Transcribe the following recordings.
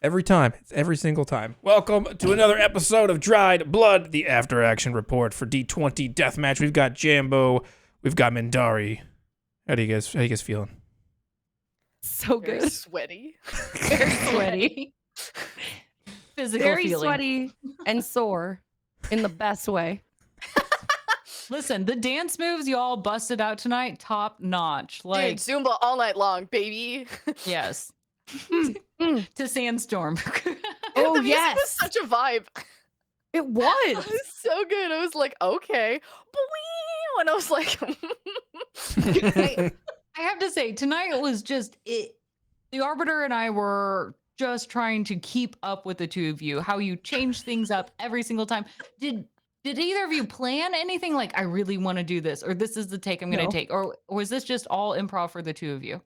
Every time. It's every single time. Welcome to another episode of Dried Blood, the after action report for D20 Deathmatch. We've got Jambo, we've got Mindari. How you guys feeling? So good. Very sweaty. Very sweaty. Physical Very feeling. sweaty and sore in the best way. Listen, the dance moves you all busted out tonight, top notch. Like, Dude, Zumba all night long, baby. yes. Mm. To Sandstorm. Oh, The music yes. was such a vibe. It It was. was so good. I was like, okay. And I was like, I have to say, tonight was just it. The Arbiter and I were just trying to keep up with the two of you, how you change things up every single time. Did either of you plan anything like, I really want to do this, or this is the take I'm going to take? Or was this just all improv for the two of you?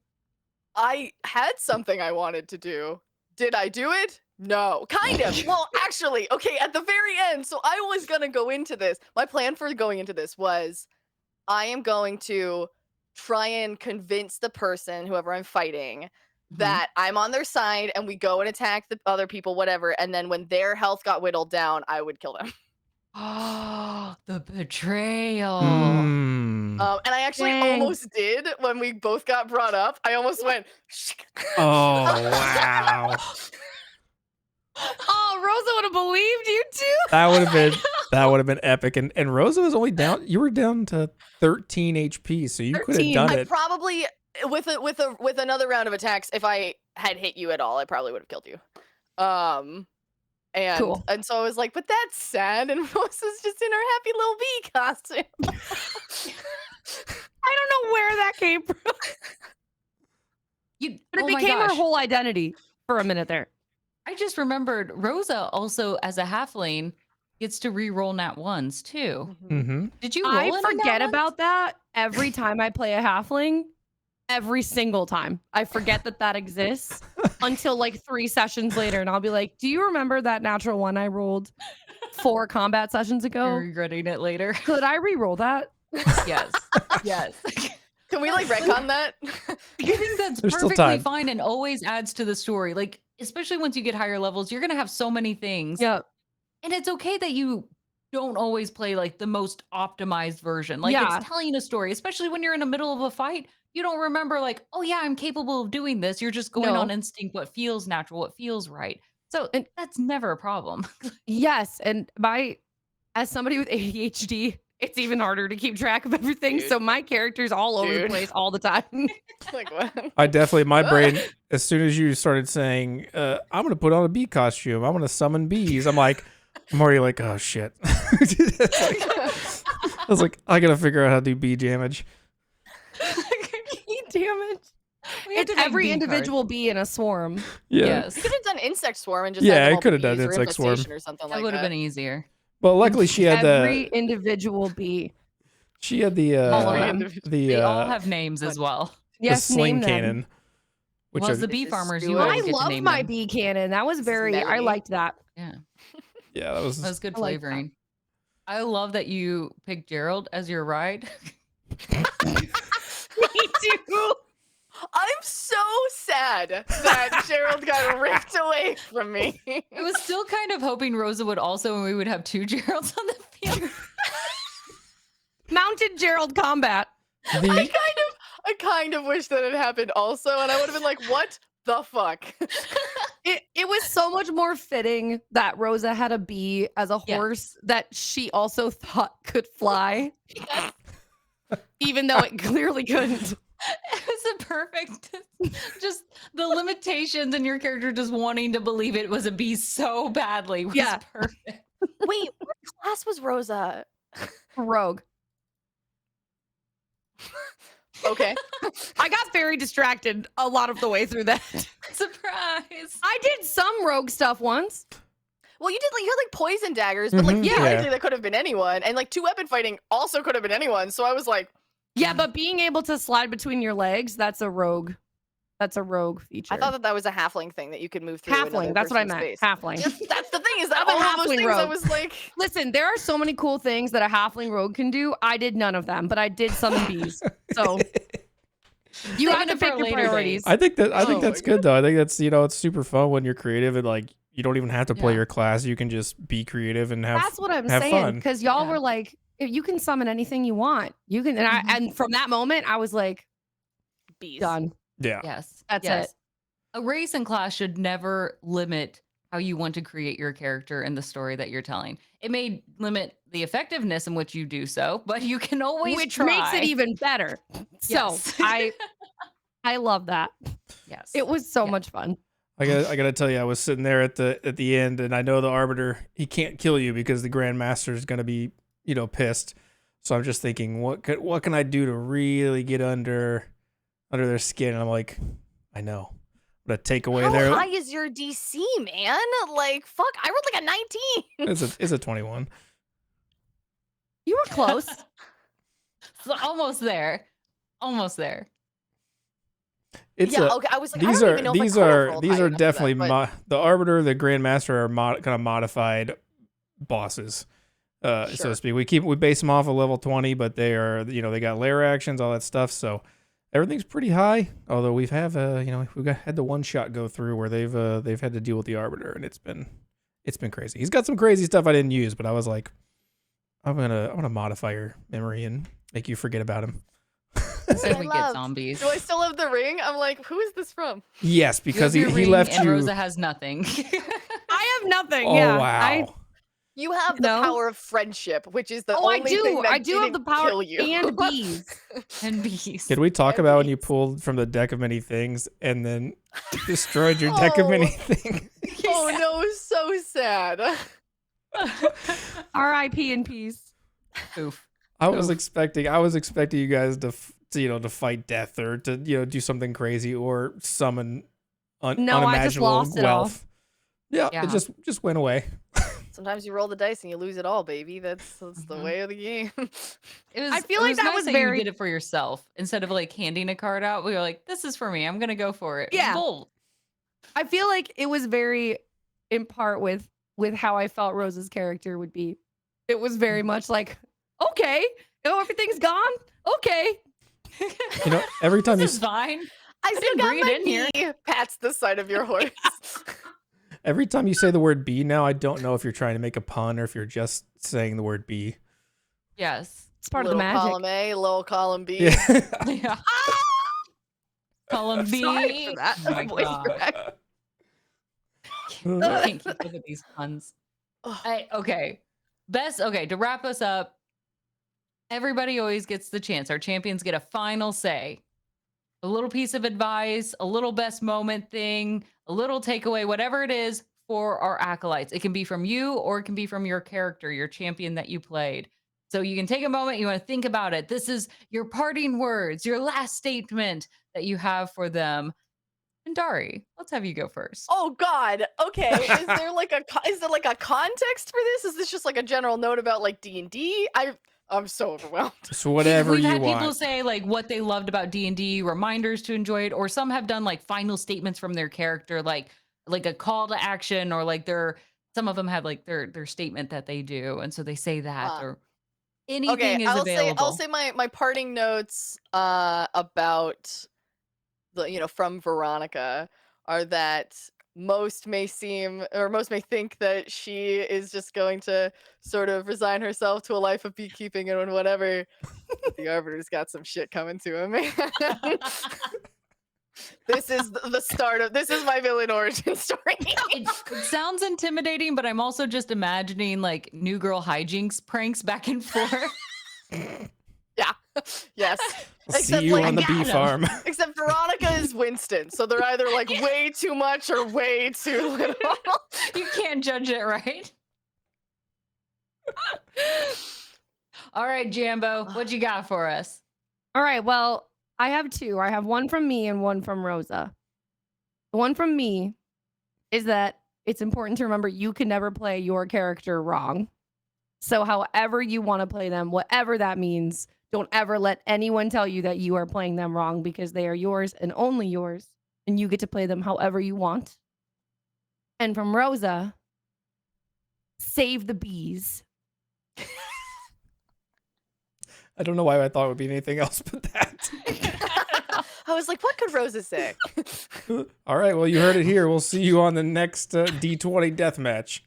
I had something I wanted to do. Did I do it? No, kind of. Well, actually, okay, at the very end. So I was going to go into this. My plan for going into this was I am going to try and convince the person, whoever I'm fighting, that I'm on their side and we go and attack the other people, whatever. And then when their health got whittled down, I would kill them. Oh, the betrayal. Mm. And I actually Dang. almost did when we both got brought up. I almost went. Oh, wow. Oh, Rosa would have believed you too. That would have been epic. And Rosa was only down, you were down to 13 HP, so you could have 13. done I it. probably with another round of attacks, if I had hit you at all, I probably would have killed you. And Cool. and so I was like, but that's sad. And Rosa's just in her happy little bee costume. I don't know where that came from. But it Oh my became her gosh. whole identity for a minute there. I just remembered Rosa also, as a halfling, gets to re-roll nat ones too. Mm-hmm. Did you roll I any forget nat ones? about that every time I play a halfling. Every single time. I forget that exists until like 3 sessions later. And I'll be like, do you remember that natural one I rolled 4 combat sessions You're ago? regretting it later. Could I re-roll that? Yes. Yes. Can we like retcon that? I think that's There's still perfectly time. fine and always adds to the story. Like, especially once you get higher levels, you're going to have so many things. Yeah. And it's okay that you don't always play like the most optimized version. Like, Yeah. it's telling a story, especially when you're in the middle of a fight. You don't remember like, oh yeah, I'm capable of doing this. You're just going No. on instinct, what feels natural, what feels right. So that's never a problem. Yes. And as somebody with ADHD, it's even harder to keep track of everything. Dude. So my character's all over the Dude. place all the time. Like what? I definitely, my brain, as soon as you started saying, I'm going to put on a bee costume, I'm going to summon bees, I'm already like, oh shit. I was like, I got to figure out how to do bee damage. Damage. We have It's to make every bee individual bee in a swarm. Yeah. Yes. You could have done insect swarm and just Yeah, had them I all could have be done bees or insect swarm. infestation or something That like would have that. been easier. Well, luckily she had Every individual bee. All of them. the They all have names as well. the Yes, sling name them. cannon, which Well, as I- the bee This is farmers, you Stuart. always I get to love name my them. bee cannon. That was This is very, I Melody. liked that. Yeah, yeah, that was that was good I like that. flavoring. I love that you picked Gerald as your ride. Me too. I'm so sad that Gerald got ripped away from me. I was still kind of hoping Rosa would also, and we would have 2 Geralds on the field. Mounted Gerald combat. the I kind of wish that had happened also, and I would have been like, what the fuck? It was so much more fitting that Rosa had a bee as a Yeah. horse that she also thought could fly, even though it clearly couldn't. It was a perfect, just the limitations in your character just wanting to believe it was a bee so badly was Yeah. perfect. Wait, what class was Rosa? Rogue. Okay. I got very distracted a lot of the way through that. Surprise. I did some rogue stuff once. Well, you had like poison daggers, but like Mhm, yeah. theoretically that could have been anyone, and like 2-weapon fighting also could have been anyone. So I was like, Yeah, but being able to slide between your legs, that's a rogue. That's a rogue feature. I thought that was a halfling thing that you could move through. another halfling. That's what I person's meant. space. Halfling. That's the thing is that I'm a all of those halfling things I rogue. was like, Listen, there are so many cool things that a halfling rogue can do. I did none of them, but I did summon bees. So You have Saving to it for pick a your later priorities. date. I think Oh that's my good though. I think that's it's super fun when you're creative and like you don't even have to play Yeah. your class. You can just be creative and have That's what I'm have saying. fun. Because y'all Yeah. were like, if you can summon anything you want. You can, and Mhm. and from that moment, I was like, Bees. done. Yeah. Yes. That's yes. it. A race and class should never limit how you want to create your character and the story that you're telling. It may limit the effectiveness in which you do so, but you can always Which try. makes it even better. So Yes. I love that. Yes. It was so Yeah. much fun. I gotta tell you, I was sitting there at the end, and I know the arbiter he can't kill you because the grandmaster is gonna be pissed. So I'm just thinking, what can I do to really get under their skin? And I'm like, I know, I'm gonna take away How their. high is your DC, man? Like, fuck, I rolled like a 19. It's a 21. You were close. So almost there. Almost there. It's yeah, a, okay. I was like, these I don't are even know these if I could have are rolled these high are enough for that, definitely but the arbiter, the grandmaster are kind of modified bosses, so Sure. to speak. We base them off of level 20, but they are they got lair actions, all that stuff. So everything's pretty high. Although we've had the one shot go through where they've had to deal with the arbiter, and it's been crazy. He's got some crazy stuff I didn't use, but I was like, I'm gonna modify your memory and make you forget about him. Instead I we get loved. zombies. Do I still have the ring? I'm like, who is this from? Yes, You because have your he ring left and you. Rosa has nothing. I have nothing. Oh yeah. wow. You have the No. power of friendship, which is the Oh, I only do. thing that I do have didn't the power kill you. and bees. And bees. Can we talk about when you Bees. pulled from the deck of many things and then destroyed your deck of many things? Oh no, so sad. R.I.P. in peace. Oof. I was Oof. expecting you guys to fight death or to do something crazy or summon No, I just unimaginable lost it all. wealth. Yeah, Yeah. it just went away. Sometimes you roll the dice and you lose it all, baby. That's the Mhm. way of the game. It was, I feel it like was that nice was that very- you did it for yourself instead of like handing a card out. We were like, this is for me. I'm gonna go for it. Yeah. Bold. I feel like it was very in part with how I felt Rosa's character would be. It was very much like, okay, everything's gone. Okay. Every time This you is fine. I still didn't got breathe my in here. knee. Pats the side of your horse. every time you say the word bee now, I don't know if you're trying to make a pun or if you're just saying the word bee. Yes. It's part Little of the magic. column A, little column B. Yeah. Yeah. Column I'm B. sorry for that. Oh my Voice God. crack. I can't keep up with these puns. Ugh. Okay. To wrap us up, everybody always gets the chance. Our champions get a final say. A little piece of advice, a little best moment thing, a little takeaway, whatever it is for our acolytes. It can be from you or it can be from your character, your champion that you played. So you can take a moment, you want to think about it. This is your parting words, your last statement that you have for them. And Dari, let's have you go first. Oh God. Okay. Is there like a context for this? Is this just like a general note about like D&D? I'm so overwhelmed. So whatever We've you had want. people say like what they loved about D&D, reminders to enjoy it, or some have done like final statements from their character, like a call to action, or like some of them have like their statement that they do, and so they say that or anything is available. I'll say my parting notes about from Veronica are that most may think that she is just going to sort of resign herself to a life of beekeeping and whatever. But the arbiter's got some shit coming to him, man. This is the start of this is my villain origin story. It sounds intimidating, but I'm also just imagining like new girl hijinks pranks back and forth. Yeah. Yes. I'll see Except, you like, on the I bee got 'em. farm. Except Veronica is Winston, so they're either like way too much or way too little. You can't judge it, right? All right, Jambo, what you got for us? All right. Well, I have two. I have one from me and one from Rosa. The one from me is that it's important to remember you can never play your character wrong. So however you want to play them, whatever that means, don't ever let anyone tell you that you are playing them wrong, because they are yours and only yours, and you get to play them however you want. And from Rosa, save the bees. I don't know why I thought it would be anything else but that. I I was like, what could Rosa say? All right, well, you heard it here. We'll see you on the next D20 Deathmatch.